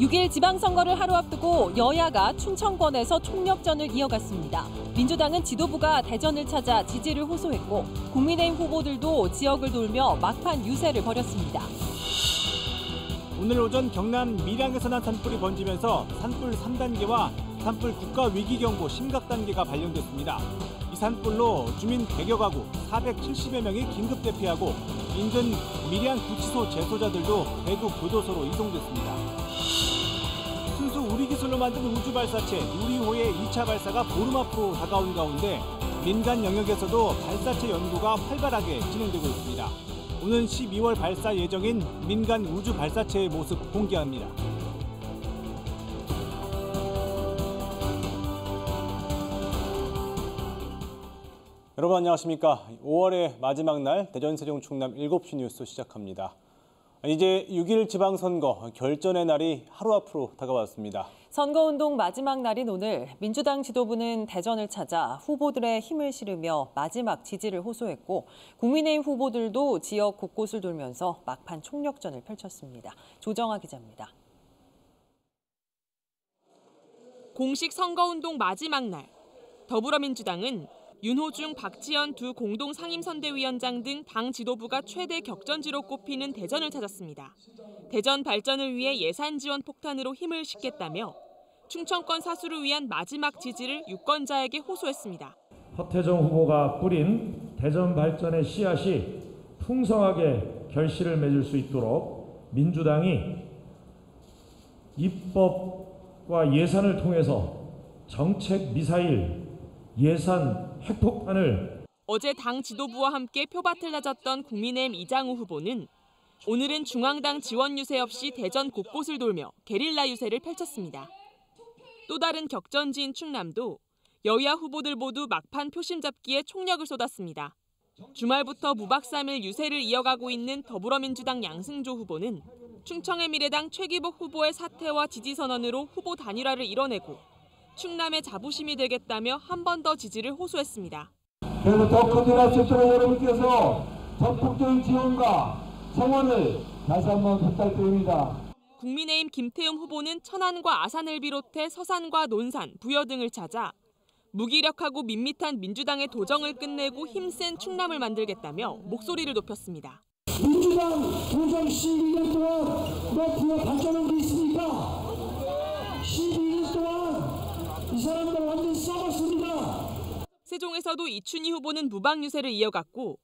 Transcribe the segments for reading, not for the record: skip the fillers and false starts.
6일 지방선거를 하루 앞두고 여야가 춘천권에서 총력전을 이어갔습니다. 민주당은 지도부가 대전을 찾아 지지를 호소했고 국민의힘 후보들도 지역을 돌며 막판 유세를 벌였습니다. 오늘 오전 경남 밀양에서 난 산불이 번지면서 산불 3단계와 산불 국가위기경보 심각 단계가 발령됐습니다. 이 산불로 주민 100여 가구 470여 명이 긴급 대피하고 인근 밀양구치소 재소자들도 대구 교도소로 이송됐습니다. 순수 우리 기술로 만든 우주 발사체 누리호의 2차 발사가 보름 앞으로 다가온 가운데 민간 영역에서도 발사체 연구가 활발하게 진행되고 있습니다. 오는 12월 발사 예정인 민간 우주 발사체의 모습 공개합니다. 여러분 안녕하십니까. 5월의 마지막 날 대전 세종 충남 7시 뉴스 시작합니다. 이제 6일 지방선거 결전의 날이 하루 앞으로 다가왔습니다. 선거운동 마지막 날인 오늘 민주당 지도부는 대전을 찾아 후보들의 힘을 실으며 마지막 지지를 호소했고 국민의힘 후보들도 지역 곳곳을 돌면서 막판 총력전을 펼쳤습니다. 조정아 기자입니다. 공식 선거운동 마지막 날, 더불어민주당은 윤호중, 박지원 두 공동 상임선대위원장 등 당 지도부가 최대 격전지로 꼽히는 대전을 찾았습니다. 대전 발전을 위해 예산 지원 폭탄으로 힘을 싣겠다며 충청권 사수를 위한 마지막 지지를 유권자에게 호소했습니다. 허태정 후보가 뿌린 대전 발전의 씨앗이 풍성하게 결실을 맺을 수 있도록 민주당이 입법과 예산을 통해서 정책 미사일, 예산 핵폭탄을 어제 당 지도부와 함께 표밭을 다졌던 국민의힘 이장우 후보는 오늘은 중앙당 지원 유세 없이 대전 곳곳을 돌며 게릴라 유세를 펼쳤습니다. 또 다른 격전지인 충남도 여야 후보들 모두 막판 표심 잡기에 총력을 쏟았습니다. 주말부터 무박 3일 유세를 이어가고 있는 더불어민주당 양승조 후보는 충청의 미래당 최기복 후보의 사퇴와 지지 선언으로 후보 단일화를 이뤄내고 충남의 자부심이 되겠다며 한 번 더 지지를 호소했습니다. 그래서 더 큰 변화 있도록 여러분께서 적극적인 지원과 성원을 다시 한번 부탁드립니다. 국민의힘 김태흠 후보는 천안과 아산을 비롯해 서산과 논산, 부여 등을 찾아 무기력하고 밋밋한 민주당의 도정을 끝내고 힘센 충남을 만들겠다며 목소리를 높였습니다. 민주당 도정 12년 동안 몇 프로 발전한 게 있습니까? 12년 동안 이 사람들 완전 썩었습니다. 세종에서도 이춘희 후보는 무박 유세를 이어갔고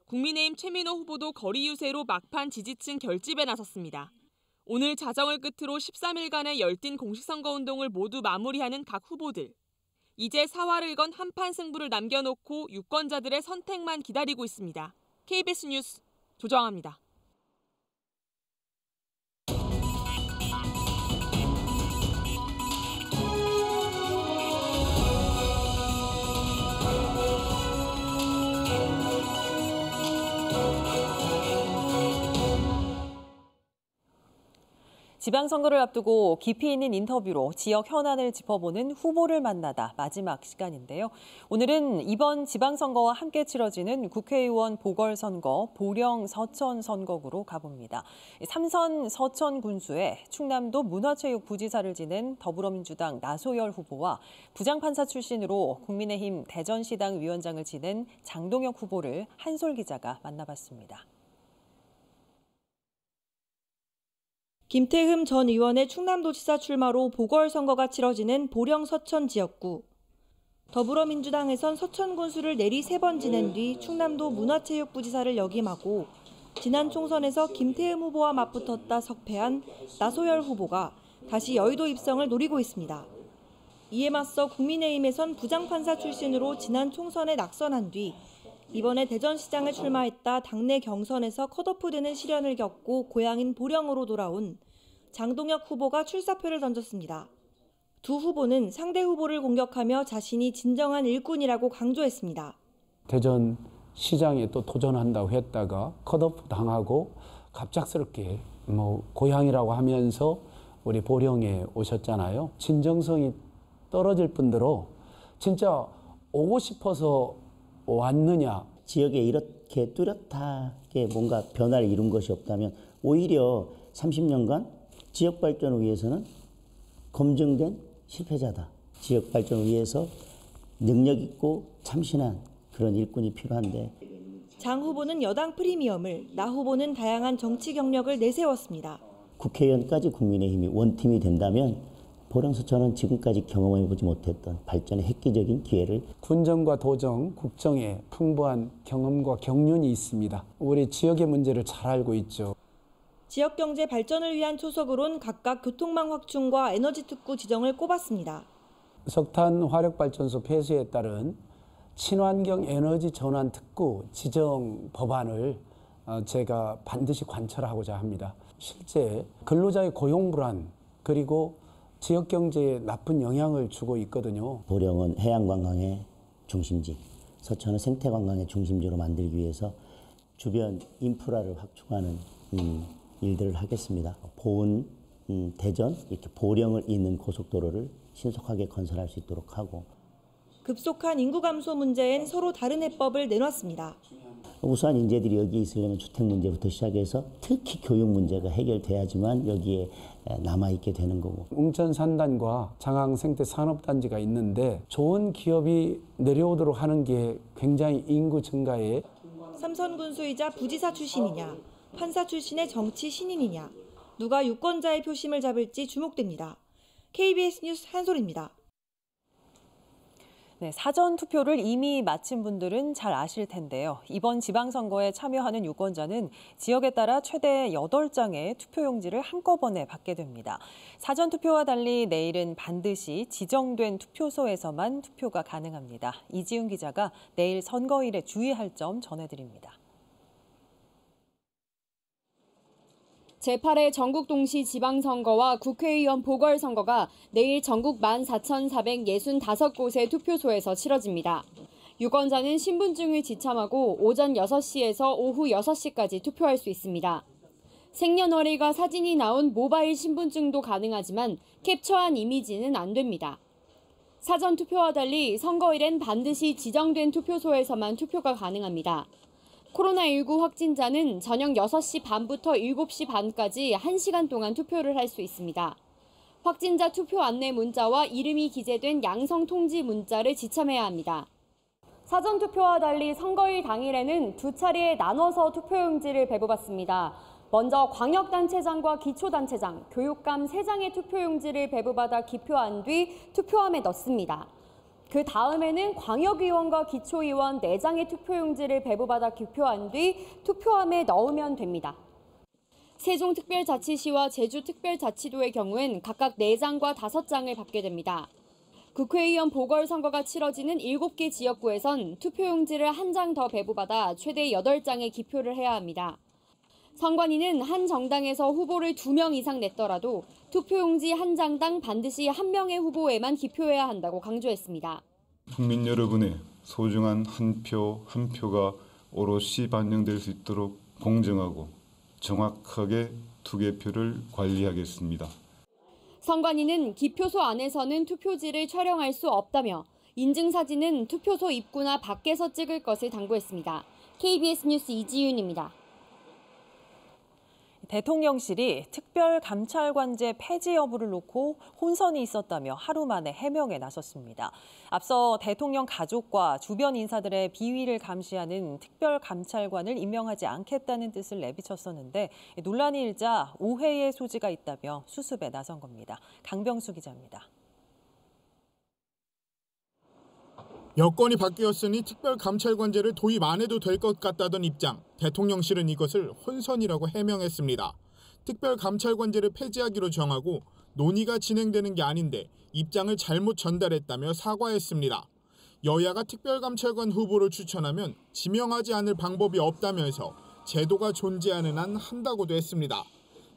국민의힘 최민호 후보도 거리 유세로 막판 지지층 결집에 나섰습니다. 오늘 자정을 끝으로 13일간의 열띤 공식선거운동을 모두 마무리하는 각 후보들. 이제 사활을 건 한판 승부를 남겨놓고 유권자들의 선택만 기다리고 있습니다. KBS 뉴스 조정아입니다. 지방선거를 앞두고 깊이 있는 인터뷰로 지역 현안을 짚어보는 후보를 만나다 마지막 시간인데요. 오늘은 이번 지방선거와 함께 치러지는 국회의원 보궐선거 보령 서천 선거구로 가봅니다. 삼선 서천 군수에 충남도 문화체육부지사를 지낸 더불어민주당 나소열 후보와 부장판사 출신으로 국민의힘 대전시당 위원장을 지낸 장동혁 후보를 한솔 기자가 만나봤습니다. 김태흠 전 의원의 충남도지사 출마로 보궐선거가 치러지는 보령 서천 지역구. 더불어민주당에선 서천 군수를 내리 3번 지낸 뒤 충남도 문화체육부지사를 역임하고 지난 총선에서 김태흠 후보와 맞붙었다 석패한 나소열 후보가 다시 여의도 입성을 노리고 있습니다. 이에 맞서 국민의힘에선 부장판사 출신으로 지난 총선에 낙선한 뒤 이번에 대전시장에 출마했다 당내 경선에서 컷오프되는 시련을 겪고 고향인 보령으로 돌아온 장동혁 후보가 출사표를 던졌습니다. 두 후보는 상대 후보를 공격하며 자신이 진정한 일꾼이라고 강조했습니다. 대전시장에 또 도전한다고 했다가 컷오프 당하고 갑작스럽게 고향이라고 하면서 우리 보령에 오셨잖아요. 진정성이 떨어질 뿐더러 진짜 오고 싶어서 왔느냐. 지역에 이렇게 뚜렷하게 뭔가 변화를 이룬 것이 없다면 오히려 30년간 지역 발전을 위해서는 검증된 실패자다. 지역 발전을 위해서 능력 있고 참신한 그런 일꾼이 필요한데 장 후보는 여당 프리미엄을, 나 후보는 다양한 정치 경력을 내세웠습니다. 국회의원까지 국민의힘이 원팀이 된다면 보령서천은 지금까지 경험해보지 못했던 발전의 획기적인 기회를 군정과 도정, 국정에 풍부한 경험과 경륜이 있습니다. 우리 지역의 문제를 잘 알고 있죠. 지역 경제 발전을 위한 초석으론 각각 교통망 확충과 에너지 특구 지정을 꼽았습니다. 석탄 화력발전소 폐쇄에 따른 친환경 에너지 전환 특구 지정 법안을 제가 반드시 관철하고자 합니다. 실제 근로자의 고용 불안 그리고 지역 경제에 나쁜 영향을 주고 있거든요. 보령은 해양관광의 중심지, 서천은 생태관광의 중심지로 만들기 위해서 주변 인프라를 확충하는 일들을 하겠습니다. 보은, 대전, 이렇게 보령을 잇는 고속도로를 신속하게 건설할 수 있도록 하고 급속한 인구 감소 문제엔 서로 다른 해법을 내놨습니다. 우수한 인재들이 여기 있으려면 주택 문제부터 시작해서 특히 교육 문제가 해결돼야지만 여기에 남아있게 되는 거고. 웅천 산단과 장항 생태 산업단지가 있는데 좋은 기업이 내려오도록 하는 게 굉장히 인구 증가에 삼선 군수이자 부지사 출신이냐, 판사 출신의 정치 신인이냐, 누가 유권자의 표심을 잡을지 주목됩니다. KBS 뉴스 한솔입니다. 네, 사전 투표를 이미 마친 분들은 잘 아실 텐데요. 이번 지방선거에 참여하는 유권자는 지역에 따라 최대 8장의 투표용지를 한꺼번에 받게 됩니다. 사전 투표와 달리 내일은 반드시 지정된 투표소에서만 투표가 가능합니다. 이지훈 기자가 내일 선거일에 주의할 점 전해드립니다. 제8회 전국 동시 지방선거와 국회의원 보궐선거가 내일 전국 14,465곳의 투표소에서 치러집니다. 유권자는 신분증을 지참하고 오전 6시에서 오후 6시까지 투표할 수 있습니다. 생년월일과 사진이 나온 모바일 신분증도 가능하지만 캡처한 이미지는 안 됩니다. 사전 투표와 달리 선거일엔 반드시 지정된 투표소에서만 투표가 가능합니다. 코로나19 확진자는 저녁 6시 반부터 7시 반까지 1시간 동안 투표를 할 수 있습니다. 확진자 투표 안내 문자와 이름이 기재된 양성 통지 문자를 지참해야 합니다. 사전 투표와 달리 선거일 당일에는 두 차례에 나눠서 투표용지를 배부받습니다. 먼저 광역단체장과 기초단체장, 교육감 3장의 투표용지를 배부받아 기표한 뒤 투표함에 넣습니다. 그 다음에는 광역의원과 기초의원 4장의 투표용지를 배부받아 기표한 뒤 투표함에 넣으면 됩니다. 세종특별자치시와 제주특별자치도의 경우엔 각각 4장과 5장을 받게 됩니다. 국회의원 보궐선거가 치러지는 7개 지역구에선 투표용지를 1장 더 배부받아 최대 8장의 기표를 해야 합니다. 선관위는 한 정당에서 후보를 2명 이상 냈더라도 투표용지 1장당 반드시 1명의 후보에만 기표해야 한다고 강조했습니다. 국민 여러분의 소중한 한 표 한 표가 오롯이 반영될 수 있도록 공정하고 정확하게 투개표를 관리하겠습니다. 선관위는 기표소 안에서는 투표지를 촬영할 수 없다며 인증사진은 투표소 입구나 밖에서 찍을 것을 당부했습니다. KBS 뉴스 이지윤입니다. 대통령실이 특별감찰관제 폐지 여부를 놓고 혼선이 있었다며 하루 만에 해명에 나섰습니다. 앞서 대통령 가족과 주변 인사들의 비위를 감시하는 특별감찰관을 임명하지 않겠다는 뜻을 내비쳤었는데 논란이 일자 오해의 소지가 있다며 수습에 나선 겁니다. 강병수 기자입니다. 여건이 바뀌었으니 특별감찰관제를 도입 안 해도 될 것 같다던 입장. 대통령실은 이것을 혼선이라고 해명했습니다. 특별감찰관제를 폐지하기로 정하고 논의가 진행되는 게 아닌데 입장을 잘못 전달했다며 사과했습니다. 여야가 특별감찰관 후보를 추천하면 지명하지 않을 방법이 없다면서 제도가 존재하는 한 한다고도 했습니다.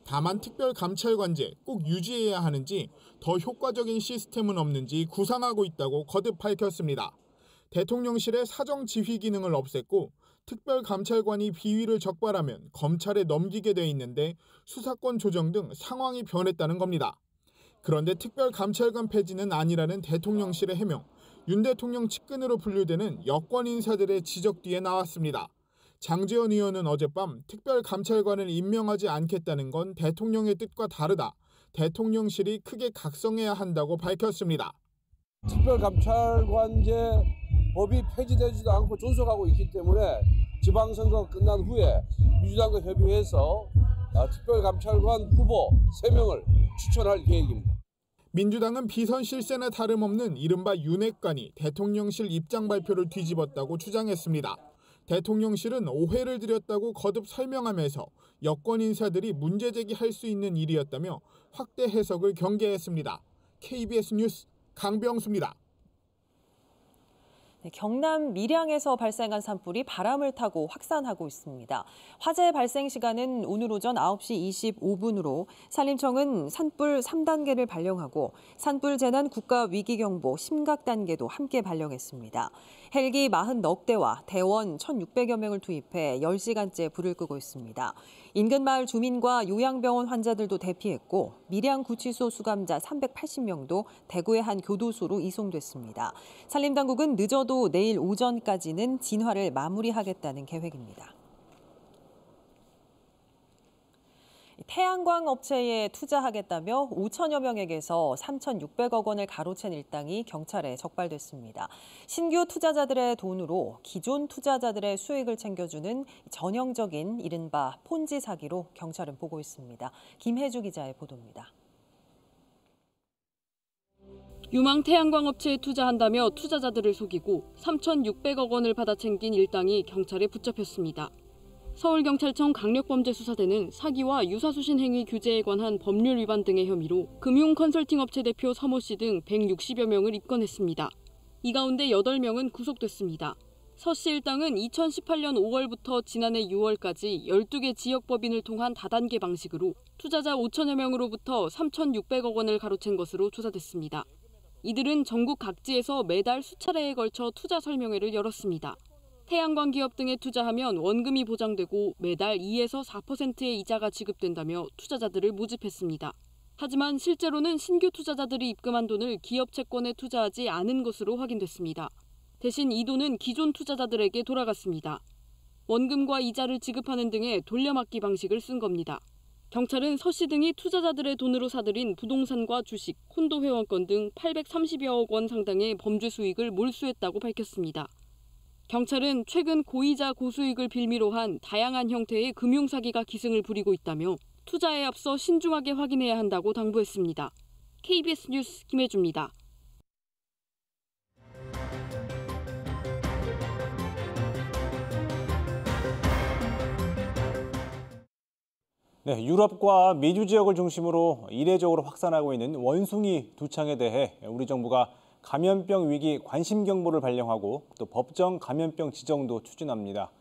다만 특별감찰관제 꼭 유지해야 하는지 더 효과적인 시스템은 없는지 구상하고 있다고 거듭 밝혔습니다. 대통령실의 사정 지휘 기능을 없앴고 특별감찰관이 비위를 적발하면 검찰에 넘기게 돼 있는데 수사권 조정 등 상황이 변했다는 겁니다. 그런데 특별감찰관 폐지는 아니라는 대통령실의 해명, 윤 대통령 측근으로 분류되는 여권 인사들의 지적 뒤에 나왔습니다. 장제원 의원은 어젯밤 특별감찰관을 임명하지 않겠다는 건 대통령의 뜻과 다르다. 대통령실이 크게 각성해야 한다고 밝혔습니다. 특별감찰관제 법이 폐지되지도 않고 존속하고 있기 때문에 지방선거 끝난 후에 민주당과 협의해서 특별감찰관 후보 3명을 추천할 계획입니다. 민주당은 비선 실세나 다름없는 이른바 윤핵관이 대통령실 입장 발표를 뒤집었다고 주장했습니다. 대통령실은 오해를 드렸다고 거듭 설명하면서 여권 인사들이 문제 제기할 수 있는 일이었다며 확대 해석을 경계했습니다. KBS 뉴스 강병수입니다. 경남 밀양에서 발생한 산불이 바람을 타고 확산하고 있습니다. 화재 발생 시간은 오늘 오전 9시 25분으로 산림청은 산불 3단계를 발령하고 산불 재난 국가위기경보 심각 단계도 함께 발령했습니다. 헬기 40넉대와 대원 1,600여 명을 투입해 10시간째 불을 끄고 있습니다. 인근 마을 주민과 요양병원 환자들도 대피했고 밀양구치소 수감자 380명도 대구의 한 교도소로 이송됐습니다. 산림당국은 늦어도 내일 오전까지는 진화를 마무리하겠다는 계획입니다. 태양광 업체에 투자하겠다며 5천여 명에게서 3,600억 원을 가로챈 일당이 경찰에 적발됐습니다. 신규 투자자들의 돈으로 기존 투자자들의 수익을 챙겨주는 전형적인 이른바 폰지 사기로 경찰은 보고 있습니다. 김혜주 기자의 보도입니다. 유망 태양광 업체에 투자한다며 투자자들을 속이고 3,600억 원을 받아 챙긴 일당이 경찰에 붙잡혔습니다. 서울경찰청 강력범죄수사대는 사기와 유사수신 행위 규제에 관한 법률 위반 등의 혐의로 금융컨설팅업체 대표 서모 씨 등 160여 명을 입건했습니다. 이 가운데 8명은 구속됐습니다. 서 씨 일당은 2018년 5월부터 지난해 6월까지 12개 지역법인을 통한 다단계 방식으로 투자자 5천여 명으로부터 3,600억 원을 가로챈 것으로 조사됐습니다. 이들은 전국 각지에서 매달 수차례에 걸쳐 투자 설명회를 열었습니다. 태양광 기업 등에 투자하면 원금이 보장되고 매달 2에서 4%의 이자가 지급된다며 투자자들을 모집했습니다. 하지만 실제로는 신규 투자자들이 입금한 돈을 기업 채권에 투자하지 않은 것으로 확인됐습니다. 대신 이 돈은 기존 투자자들에게 돌아갔습니다. 원금과 이자를 지급하는 등의 돌려막기 방식을 쓴 겁니다. 경찰은 서 씨 등이 투자자들의 돈으로 사들인 부동산과 주식, 콘도 회원권 등 830여억 원 상당의 범죄 수익을 몰수했다고 밝혔습니다. 경찰은 최근 고이자 고수익을 빌미로 한 다양한 형태의 금융사기가 기승을 부리고 있다며 투자에 앞서 신중하게 확인해야 한다고 당부했습니다. KBS 뉴스 김혜주입니다. 네, 유럽과 미주 지역을 중심으로 이례적으로 확산하고 있는 원숭이 두창에 대해 우리 정부가 감염병 위기 관심 경보를 발령하고 또 법정 감염병 지정도 추진합니다.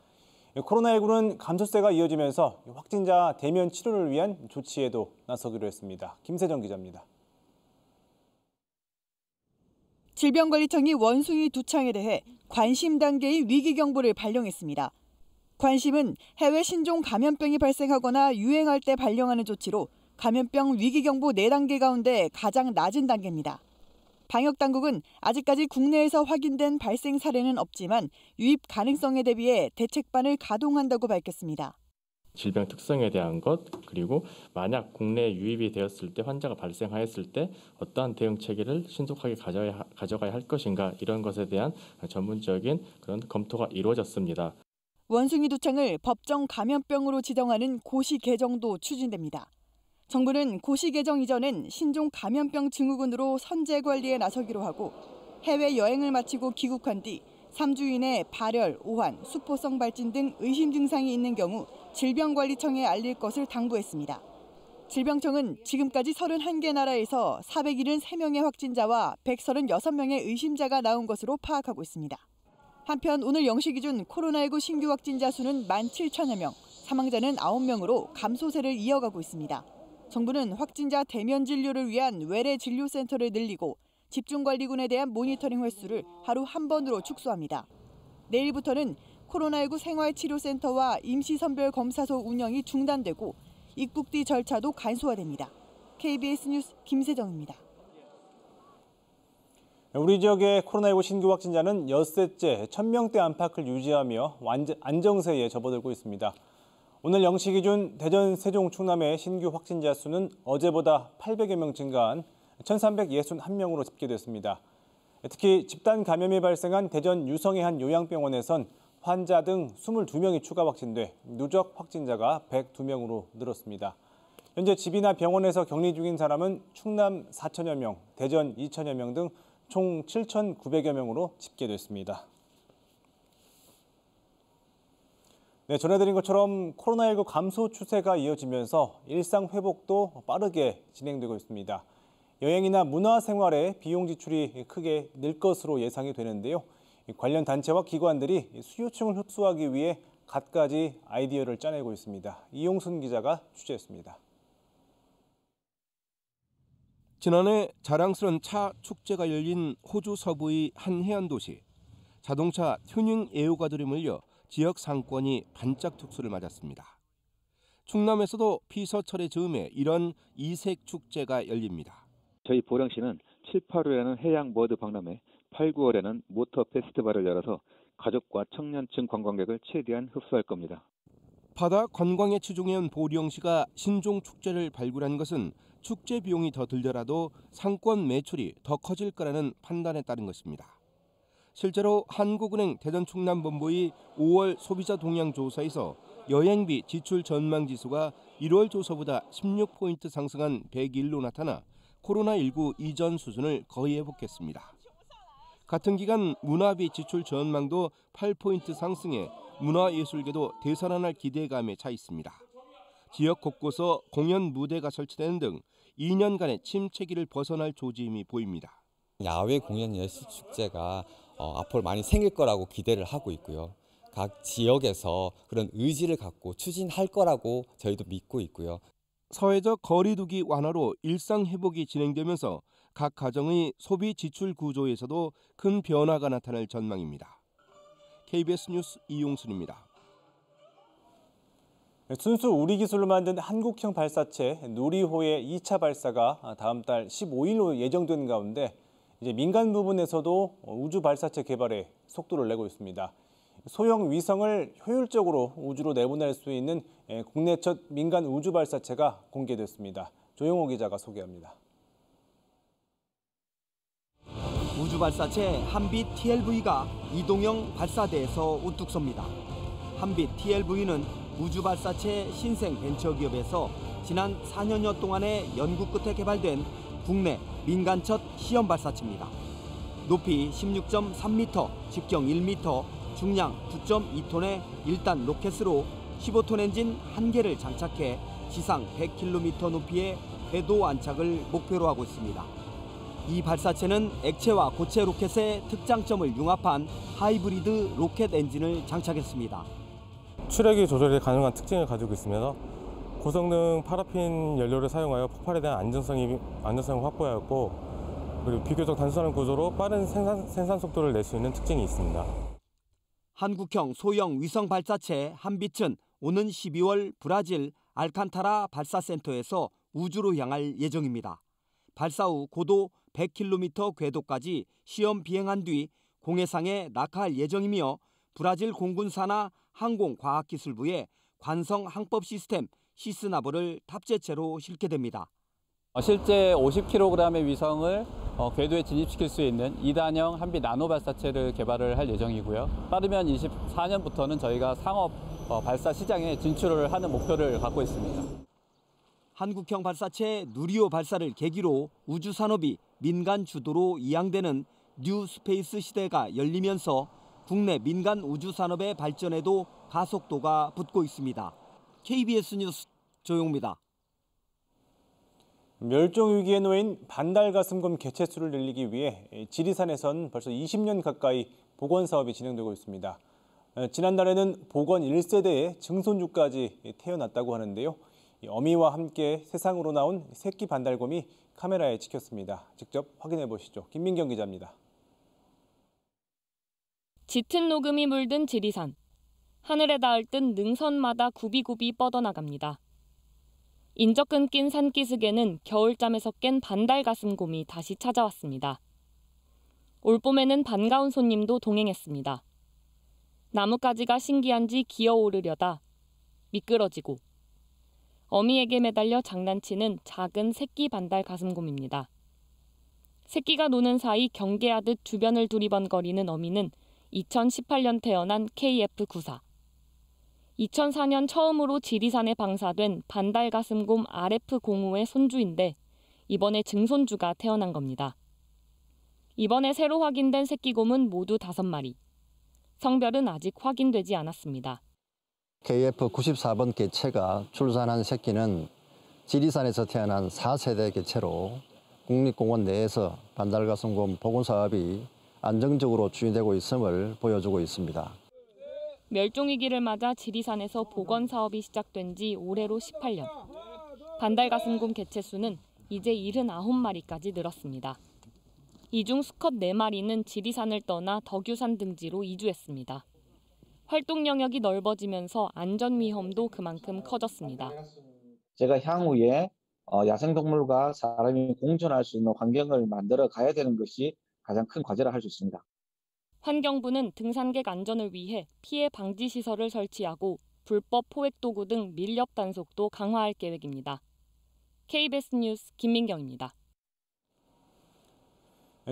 코로나19는 감소세가 이어지면서 확진자 대면 치료를 위한 조치에도 나서기로 했습니다. 김세정 기자입니다. 질병관리청이 원숭이 두창에 대해 관심 단계의 위기 경보를 발령했습니다. 관심은 해외 신종 감염병이 발생하거나 유행할 때 발령하는 조치로 감염병 위기 경보 4단계 가운데 가장 낮은 단계입니다. 방역당국은 아직까지 국내에서 확인된 발생 사례는 없지만 유입 가능성에 대비해 대책반을 가동한다고 밝혔습니다. 질병 특성에 대한 것, 그리고 만약 국내에 유입이 되었을 때 환자가 발생하였을 때 어떠한 대응 체계를 신속하게 가져가야 할 것인가, 이런 것에 대한 전문적인 그런 검토가 이루어졌습니다. 원숭이 두창을 법정 감염병으로 지정하는 고시 개정도 추진됩니다. 정부는 고시 개정 이전엔 신종 감염병 증후군으로 선제 관리에 나서기로 하고 해외 여행을 마치고 귀국한 뒤 3주 이내 발열, 오한, 수포성 발진 등 의심 증상이 있는 경우 질병관리청에 알릴 것을 당부했습니다. 질병청은 지금까지 31개 나라에서 473명의 확진자와 136명의 의심자가 나온 것으로 파악하고 있습니다. 한편 오늘 0시 기준 코로나19 신규 확진자 수는 17,000여 명, 사망자는 9명으로 감소세를 이어가고 있습니다. 정부는 확진자 대면 진료를 위한 외래 진료센터를 늘리고 집중관리군에 대한 모니터링 횟수를 하루 한 번으로 축소합니다. 내일부터는 코로나19 생활치료센터와 임시선별검사소 운영이 중단되고 입국 뒤 절차도 간소화됩니다. KBS 뉴스 김세정입니다. 우리 지역의 코로나19 신규 확진자는 엿새째 1,000명대 안팎을 유지하며 안정세에 접어들고 있습니다. 오늘 0시 기준 대전, 세종, 충남의 신규 확진자 수는 어제보다 800여 명 증가한 1,361명으로 집계됐습니다. 특히 집단 감염이 발생한 대전 유성의 한 요양병원에선 환자 등 22명이 추가 확진돼 누적 확진자가 102명으로 늘었습니다. 현재 집이나 병원에서 격리 중인 사람은 충남 4천여 명, 대전 2천여 명 등 총 7,900여 명으로 집계됐습니다. 네, 전해드린 것처럼 코로나19 감소 추세가 이어지면서 일상 회복도 빠르게 진행되고 있습니다. 여행이나 문화생활에 비용 지출이 크게 늘 것으로 예상이 되는데요. 관련 단체와 기관들이 수요층을 흡수하기 위해 갖가지 아이디어를 짜내고 있습니다. 이용순 기자가 취재했습니다. 지난해 자랑스런 차 축제가 열린 호주 서부의 한 해안 도시. 자동차 튜닝 애호가들이 몰려 지역 상권이 반짝 특수를 맞았습니다. 충남에서도 피서철의 즈음에 이런 이색 축제가 열립니다. 저희 보령시는 7, 8월에는 해양 머드 박람회, 8, 9월에는 모터 페스티벌을 열어서 가족과 청년층 관광객을 최대한 흡수할 겁니다. 바다 관광에 치중해온 보령시가 신종 축제를 발굴한 것은 축제 비용이 더 들더라도 상권 매출이 더 커질 거라는 판단에 따른 것입니다. 실제로 한국은행 대전 충남본부의 5월 소비자 동향 조사에서 여행비 지출 전망 지수가 1월 조사보다 16포인트 상승한 101로 나타나 코로나19 이전 수준을 거의 회복했습니다. 같은 기간 문화비 지출 전망도 8포인트 상승해 문화예술계도 되살아날 기대감에 차 있습니다. 지역 곳곳서 공연 무대가 설치되는 등 2년간의 침체기를 벗어날 조짐이 보입니다. 야외 공연 예술 축제가 앞으로 많이 생길 거라고 기대를 하고 있고요. 각 지역에서 그런 의지를 갖고 추진할 거라고 저희도 믿고 있고요. 사회적 거리두기 완화로 일상 회복이 진행되면서 각 가정의 소비 지출 구조에서도 큰 변화가 나타날 전망입니다. KBS 뉴스 이용순입니다. 순수 우리 기술로 만든 한국형 발사체 누리호의 2차 발사가 다음 달 15일로 예정된 가운데 이제 민간 부분에서도 우주 발사체 개발에 속도를 내고 있습니다. 소형 위성을 효율적으로 우주로 내보낼 수 있는 국내 첫 민간 우주 발사체가 공개됐습니다. 조영호 기자가 소개합니다. 우주 발사체 한빛 TLV가 이동형 발사대에서 우뚝 섭니다. 한빛 TLV는 우주 발사체 신생 벤처기업에서 지난 4년여 동안의 연구 끝에 개발된 국내 민간 첫 시험 발사체입니다. 높이 16.3m, 직경 1m, 중량 9.2톤의 1단 로켓으로 15톤 엔진 1개를 장착해 지상 100km 높이의 궤도 안착을 목표로 하고 있습니다. 이 발사체는 액체와 고체 로켓의 특장점을 융합한 하이브리드 로켓 엔진을 장착했습니다. 추력이 조절이 가능한 특징을 가지고 있으면서 고성능 파라핀 연료를 사용하여 폭발에 대한 안전성을 확보하였고, 그리고 비교적 단순한 구조로 빠른 생산 속도를 낼 수 있는 특징이 있습니다. 한국형 소형 위성 발사체 한빛은 오는 12월 브라질 알칸타라 발사센터에서 우주로 향할 예정입니다. 발사 후 고도 100km 궤도까지 시험 비행한 뒤 공해상에 낙하할 예정이며 브라질 공군 산하 항공과학기술부에 관성 항법 시스템 시스나보를 탑재체로 실게 됩니다. 실제 50kg의 위성을 궤도에 진입시킬 수 있는 2단형 한빛 나노 발사체를 개발을 할 예정이고요. 빠르면 24년부터는 저희가 상업 발사 시장에 진출을 하는 목표를 갖고 있습니다. 한국형 발사체 누리호 발사를 계기로 우주 산업이 민간 주도로 이양되는 뉴 스페이스 시대가 열리면서 국내 민간 우주 산업의 발전에도 가속도가 붙고 있습니다. KBS 뉴스 조용입니다. 멸종 위기에 놓인 반달가슴곰 개체수를 늘리기 위해 지리산에선 벌써 20년 가까이 복원 사업이 진행되고 있습니다. 지난달에는 복원 1세대의 증손주까지 태어났다고 하는데요. 어미와 함께 세상으로 나온 새끼 반달곰이 카메라에 찍혔습니다. 직접 확인해 보시죠. 김민경 기자입니다. 짙은 녹음이 물든 지리산. 하늘에 닿을 듯 능선마다 굽이굽이 뻗어나갑니다. 인적 끊긴 산기슭에는 겨울잠에서 깬 반달가슴곰이 다시 찾아왔습니다. 올봄에는 반가운 손님도 동행했습니다. 나뭇가지가 신기한지 기어오르려다 미끄러지고 어미에게 매달려 장난치는 작은 새끼 반달 가슴곰입니다. 새끼가 노는 사이 경계하듯 주변을 두리번거리는 어미는 2018년 태어난 KF94. 2004년 처음으로 지리산에 방사된 반달가슴곰 RF05의 손주인데 이번에 증손주가 태어난 겁니다. 이번에 새로 확인된 새끼곰은 모두 5마리. 성별은 아직 확인되지 않았습니다. KF94번 개체가 출산한 새끼는 지리산에서 태어난 4세대 개체로 국립공원 내에서 반달가슴곰 보건 사업이 안정적으로 추진되고 있음을 보여주고 있습니다. 멸종위기를 맞아 지리산에서 복원 사업이 시작된 지 올해로 18년. 반달가슴곰 개체 수는 이제 79마리까지 늘었습니다. 이 중 수컷 4마리는 지리산을 떠나 덕유산 등지로 이주했습니다. 활동 영역이 넓어지면서 안전 위험도 그만큼 커졌습니다. 제가 향후에 야생동물과 사람이 공존할 수 있는 환경을 만들어 가야 되는 것이 가장 큰 과제라 할 수 있습니다. 환경부는 등산객 안전을 위해 피해 방지 시설을 설치하고 불법 포획 도구 등 밀렵 단속도 강화할 계획입니다. KBS 뉴스 김민경입니다.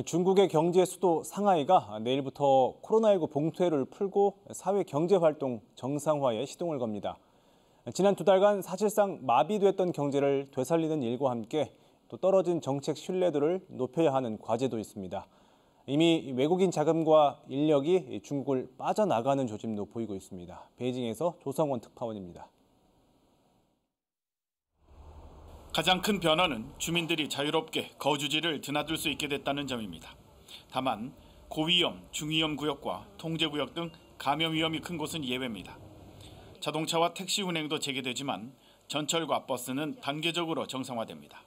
중국의 경제 수도 상하이가 내일부터 코로나19 봉쇄를 풀고 사회 경제 활동 정상화에 시동을 겁니다. 지난 2달간 사실상 마비됐던 경제를 되살리는 일과 함께 또 떨어진 정책 신뢰도를 높여야 하는 과제도 있습니다. 이미 외국인 자금과 인력이 중국을 빠져나가는 조짐도 보이고 있습니다. 베이징에서 조성원 특파원입니다. 가장 큰 변화는 주민들이 자유롭게 거주지를 드나들 수 있게 됐다는 점입니다. 다만 고위험, 중위험 구역과 통제구역 등 감염 위험이 큰 곳은 예외입니다. 자동차와 택시 운행도 재개되지만 전철과 버스는 단계적으로 정상화됩니다.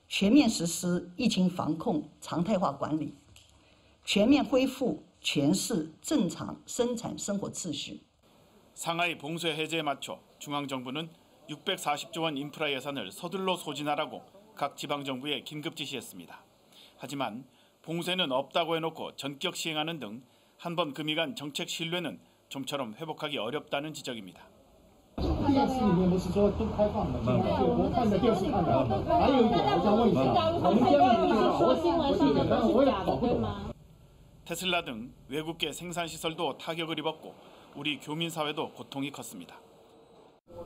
全面实施疫情防控常态化管理，全面恢复全市正常生产生活秩序。 상하이 봉쇄 해제에 맞춰 중앙정부는 640조 원 인프라 예산을 서둘러 소진하라고 각 지방정부에 긴급 지시했습니다. 하지만 봉쇄는 없다고 해놓고 전격 시행하는 등 한 번 금이 간 정책 신뢰는 좀처럼 회복하기 어렵다는 지적입니다. 테슬라 등 외국계 생산시설도 타격을 입었고 우리 교민사회도 고통이 컸습니다.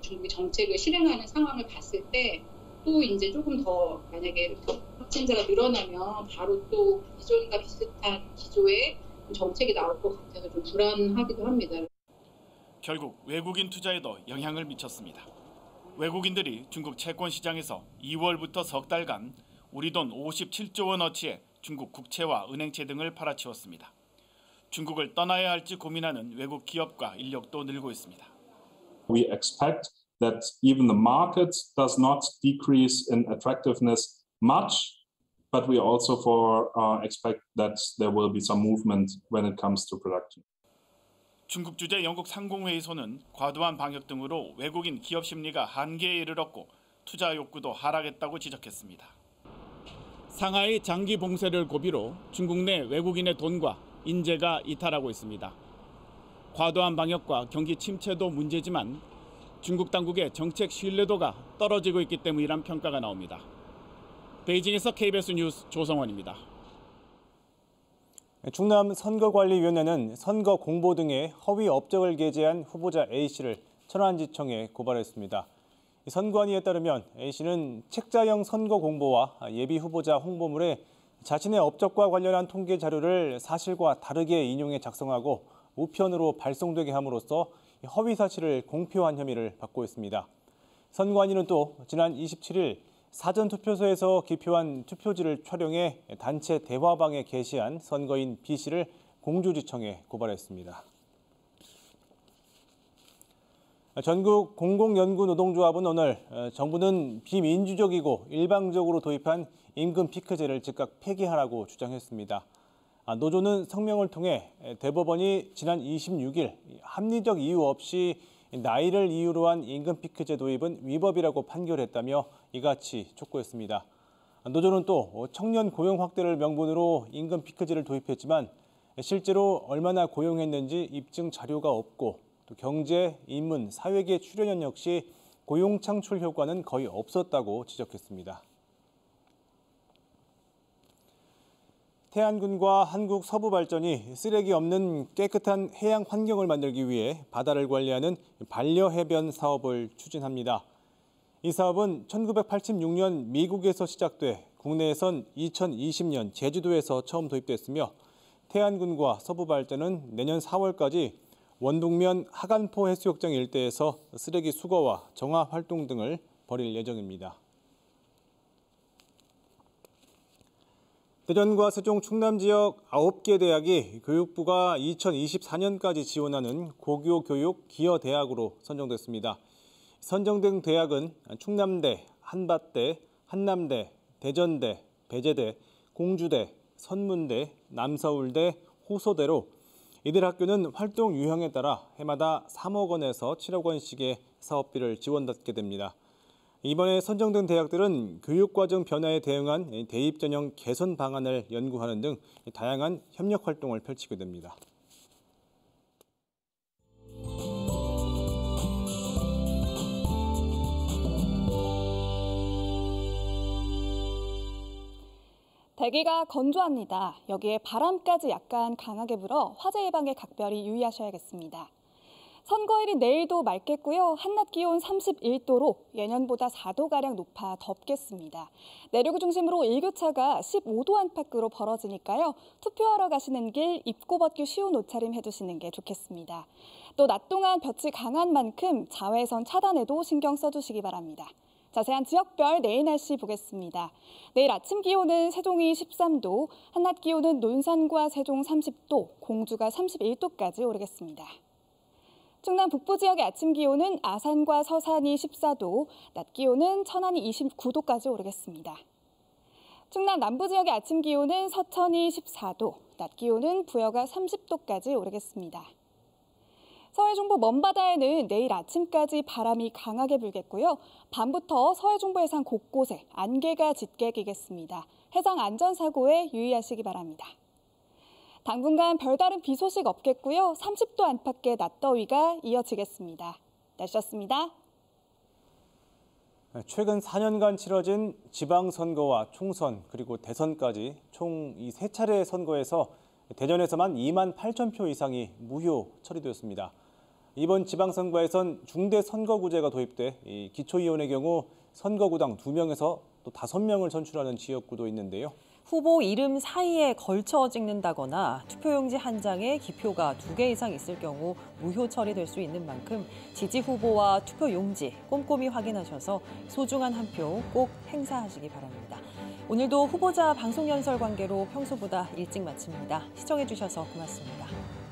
중국이 정책을 실행하는 상황을 봤을 때 또 이제 조금 더 만약에 확진자가 늘어나면 바로 또 기존과 비슷한 기조의 정책이 나올 것 같아서 좀 불안하기도 합니다. 결국 외국인 투자에도 영향을 미쳤습니다. 외국인들이 중국 채권 시장에서 2월부터 석 달간 우리 돈 57조 원어치의 중국 국채와 은행채 등을 팔아치웠습니다. 중국을 떠나야 할지 고민하는 외국 기업과 인력도 늘고 있습니다. We expect that even the market does not decrease in attractiveness much, but we also expect that there will be some movement when it comes to production. 중국 주재 영국 상공회의소는 과도한 방역 등으로 외국인 기업 심리가 한계에 이르렀고 투자 욕구도 하락했다고 지적했습니다. 상하이 장기 봉쇄를 고비로 중국 내 외국인의 돈과 인재가 이탈하고 있습니다. 과도한 방역과 경기 침체도 문제지만 중국 당국의 정책 신뢰도가 떨어지고 있기 때문이란 평가가 나옵니다. 베이징에서 KBS 뉴스 조성원입니다. 충남 선거관리위원회는 선거 공보 등의 허위 업적을 게재한 후보자 A씨를 천안지청에 고발했습니다. 선관위에 따르면 A씨는 책자형 선거 공보와 예비 후보자 홍보물에 자신의 업적과 관련한 통계 자료를 사실과 다르게 인용해 작성하고 우편으로 발송되게 함으로써 허위 사실을 공표한 혐의를 받고 있습니다. 선관위는 또 지난 27일 사전투표소에서 기표한 투표지를 촬영해 단체 대화방에 게시한 선거인 B씨를 공주지청에 고발했습니다. 전국 공공연구노동조합은 오늘 정부는 비민주적이고 일방적으로 도입한 임금 피크제를 즉각 폐기하라고 주장했습니다. 노조는 성명을 통해 대법원이 지난 26일 합리적 이유 없이 나이를 이유로 한 임금 피크제 도입은 위법이라고 판결했다며 이같이 촉구했습니다. 노조는 또 청년 고용 확대를 명분으로 임금 피크제를 도입했지만 실제로 얼마나 고용했는지 입증 자료가 없고 또 경제, 인문, 사회계 출연연 역시 고용 창출 효과는 거의 없었다고 지적했습니다. 태안군과 한국서부발전이 쓰레기 없는 깨끗한 해양 환경을 만들기 위해 바다를 관리하는 반려해변 사업을 추진합니다. 이 사업은 1986년 미국에서 시작돼 국내에선 2020년 제주도에서 처음 도입됐으며 태안군과 서부발전은 내년 4월까지 원북면 하간포 해수욕장 일대에서 쓰레기 수거와 정화 활동 등을 벌일 예정입니다. 대전과 세종, 충남 지역 9개 대학이 교육부가 2024년까지 지원하는 고교 교육 기여대학으로 선정됐습니다. 선정된 대학은 충남대, 한밭대, 한남대, 대전대, 배재대, 공주대, 선문대, 남서울대, 호서대로 이들 학교는 활동 유형에 따라 해마다 3억 원에서 7억 원씩의 사업비를 지원받게 됩니다. 이번에 선정된 대학들은 교육과정 변화에 대응한 대입 전형 개선 방안을 연구하는 등 다양한 협력 활동을 펼치게 됩니다. 대기가 건조합니다. 여기에 바람까지 약간 강하게 불어 화재 예방에 각별히 유의하셔야겠습니다. 선거일인 내일도 맑겠고요. 한낮 기온 31도로 예년보다 4도가량 높아 덥겠습니다. 내륙을 중심으로 일교차가 15도 안팎으로 벌어지니까요. 투표하러 가시는 길 입고 벗기 쉬운 옷차림 해두시는 게 좋겠습니다. 또 낮 동안 볕이 강한 만큼 자외선 차단에도 신경 써주시기 바랍니다. 자세한 지역별 내일 날씨 보겠습니다. 내일 아침 기온은 세종이 13도, 한낮 기온은 논산과 세종 30도, 공주가 31도까지 오르겠습니다. 충남 북부 지역의 아침 기온은 아산과 서산이 14도, 낮 기온은 천안이 29도까지 오르겠습니다. 충남 남부 지역의 아침 기온은 서천이 14도, 낮 기온은 부여가 30도까지 오르겠습니다. 서해 중부 먼바다에는 내일 아침까지 바람이 강하게 불겠고요. 밤부터 서해 중부 해상 곳곳에 안개가 짙게 끼겠습니다. 해상 안전사고에 유의하시기 바랍니다. 당분간 별다른 비 소식 없겠고요. 30도 안팎의 낮더위가 이어지겠습니다. 날씨였습니다. 최근 4년간 치러진 지방선거와 총선 그리고 대선까지 총 이 3차례 선거에서 대전에서만 2만 8천 표 이상이 무효 처리되었습니다. 이번 지방선거에선 중대선거구제가 도입돼 이 기초의원의 경우 선거구당 2명에서 또 5명을 선출하는 지역구도 있는데요. 후보 이름 사이에 걸쳐 찍는다거나 투표용지 한 장에 기표가 2개 이상 있을 경우 무효 처리될 수 있는 만큼 지지 후보와 투표용지 꼼꼼히 확인하셔서 소중한 한 표 꼭 행사하시기 바랍니다. 오늘도 후보자 방송 연설 관계로 평소보다 일찍 마칩니다. 시청해주셔서 고맙습니다.